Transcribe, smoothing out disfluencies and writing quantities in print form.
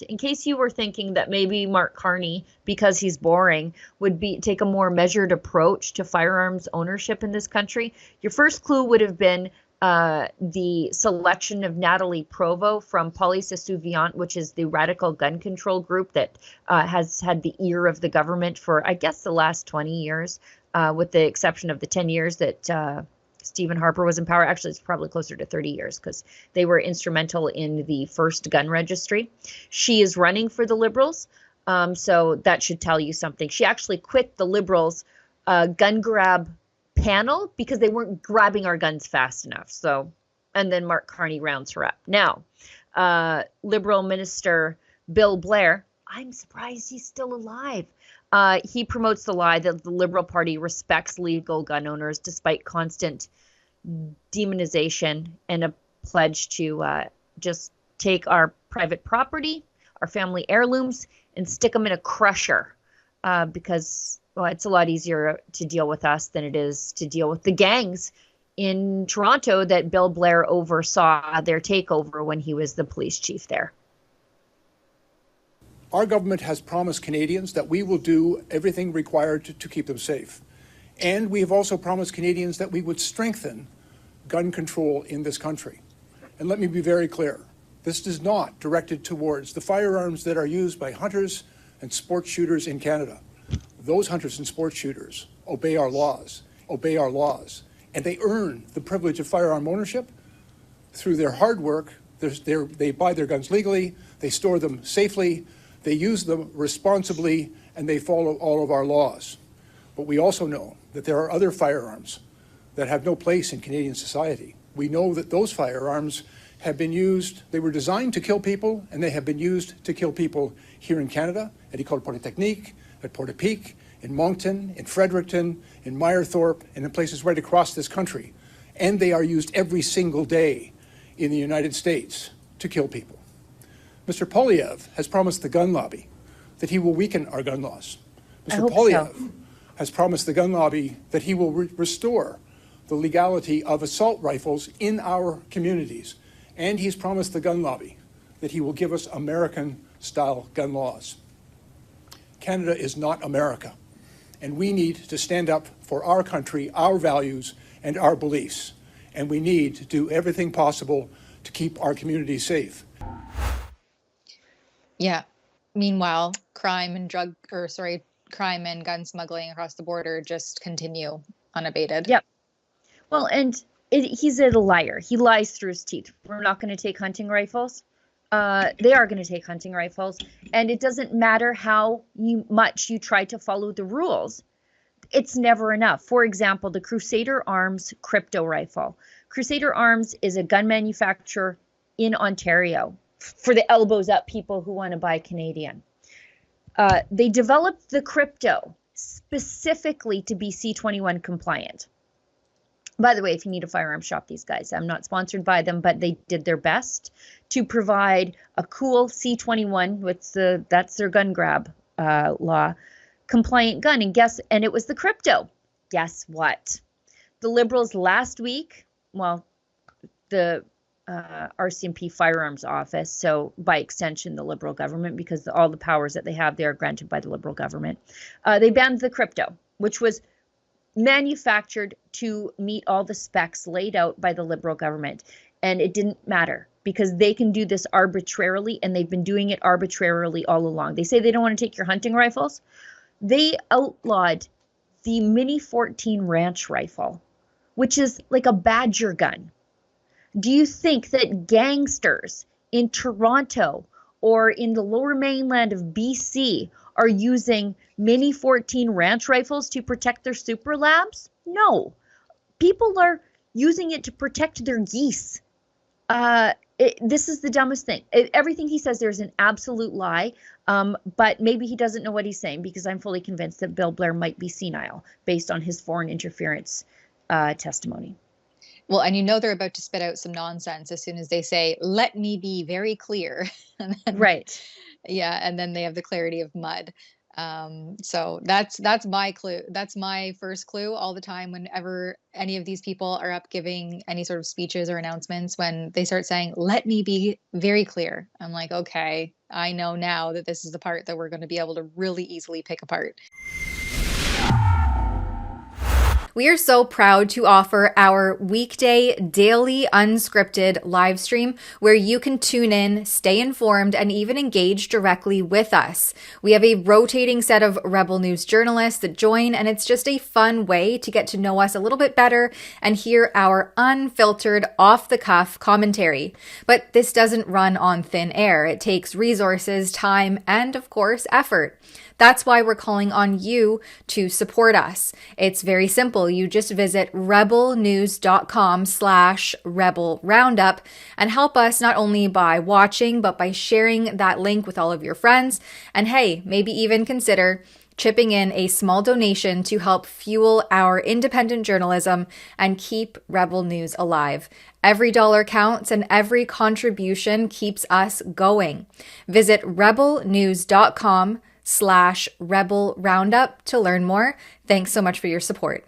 in case you were thinking that maybe Mark Carney, because he's boring, would take a more measured approach to firearms ownership in this country, your first clue would have been the selection of Natalie Provo from Police Souviant, which is the radical gun control group that has had the ear of the government for, I guess, the last 20 years, with the exception of the 10 years that Stephen Harper was in power. Actually, it's probably closer to 30 years because they were instrumental in the first gun registry. She is running for the Liberals, so that should tell you something. She actually quit the Liberals' gun grab panel because they weren't grabbing our guns fast enough. So, and then Mark Carney rounds her up. Now, Liberal Minister Bill Blair, I'm surprised he's still alive. He promotes the lie that the Liberal Party respects legal gun owners despite constant demonization and a pledge to just take our private property, our family heirlooms, and stick them in a crusher because, well, it's a lot easier to deal with us than it is to deal with the gangs in Toronto that Bill Blair oversaw their takeover when he was the police chief there. Our government has promised Canadians that we will do everything required to keep them safe. And we have also promised Canadians that we would strengthen gun control in this country. And let me be very clear, this is not directed towards the firearms that are used by hunters and sport shooters in Canada. Those hunters and sport shooters obey our laws, and they earn the privilege of firearm ownership through their hard work. They buy their guns legally, they store them safely, they use them responsibly, and they follow all of our laws. But we also know that there are other firearms that have no place in Canadian society. We know that those firearms have been used, they were designed to kill people, and they have been used to kill people here in Canada, at École Polytechnique, at Portapique, in Moncton, in Fredericton, in Meyerthorpe, and in places right across this country. And they are used every single day in the United States to kill people. Mr. Poilievre has promised the gun lobby that he will weaken our gun laws. Mr. Poilievre has promised the gun lobby that he will restore the legality of assault rifles in our communities. And he's promised the gun lobby that he will give us American-style gun laws. Canada is not America, and we need to stand up for our country, our values, and our beliefs. And we need to do everything possible to keep our communities safe. Yeah. Meanwhile, crime and gun smuggling across the border just continue unabated. Yep. Well, and he's a liar. He lies through his teeth. We're not going to take hunting rifles. They are going to take hunting rifles. And it doesn't matter how much you try to follow the rules. It's never enough. For example, the Crusader Arms crypto rifle. Crusader Arms is a gun manufacturer in Ontario for the elbows up people who want to buy Canadian. They developed the crypto specifically to be C21 compliant. By the way, if you need a firearm, shop these guys. I'm not sponsored by them, but they did their best to provide a cool C21, that's their gun grab law, compliant gun. And it was the crypto. Guess what? The Liberals last week, well, the RCMP Firearms Office, so by extension the Liberal government, because all the powers that they have, they are granted by the Liberal government, they banned the crypto, which was manufactured to meet all the specs laid out by the Liberal government. And it didn't matter because they can do this arbitrarily, and they've been doing it arbitrarily all along. They say they don't want to take your hunting rifles. They outlawed the Mini 14 ranch rifle, which is like a badger gun. Do you think that gangsters in Toronto or in the lower mainland of BC are using Mini 14 ranch rifles to protect their super labs? No. People are using it to protect their geese. This is the dumbest thing. Everything he says, there's an absolute lie, but maybe he doesn't know what he's saying, because I'm fully convinced that Bill Blair might be senile based on his foreign interference testimony. Well, and you know they're about to spit out some nonsense as soon as they say, "Let me be very clear." And then, right. Yeah, and then they have the clarity of mud. So that's my clue. That's my first clue all the time whenever any of these people are up giving any sort of speeches or announcements, when they start saying, let me be very clear. I'm like, okay, I know now that this is the part that we're going to be able to really easily pick apart. We are so proud to offer our weekday, daily, unscripted live stream where you can tune in, stay informed, and even engage directly with us. We have a rotating set of Rebel News journalists that join, and it's just a fun way to get to know us a little bit better and hear our unfiltered, off-the-cuff commentary. But this doesn't run on thin air. It takes resources, time, and, of course, effort. That's why we're calling on you to support us. It's very simple. You just visit rebelnews.com/rebel roundup and help us not only by watching, but by sharing that link with all of your friends. And hey, maybe even consider chipping in a small donation to help fuel our independent journalism and keep Rebel News alive. Every dollar counts and every contribution keeps us going. Visit rebelnews.com/rebel roundup to learn more. Thanks so much for your support.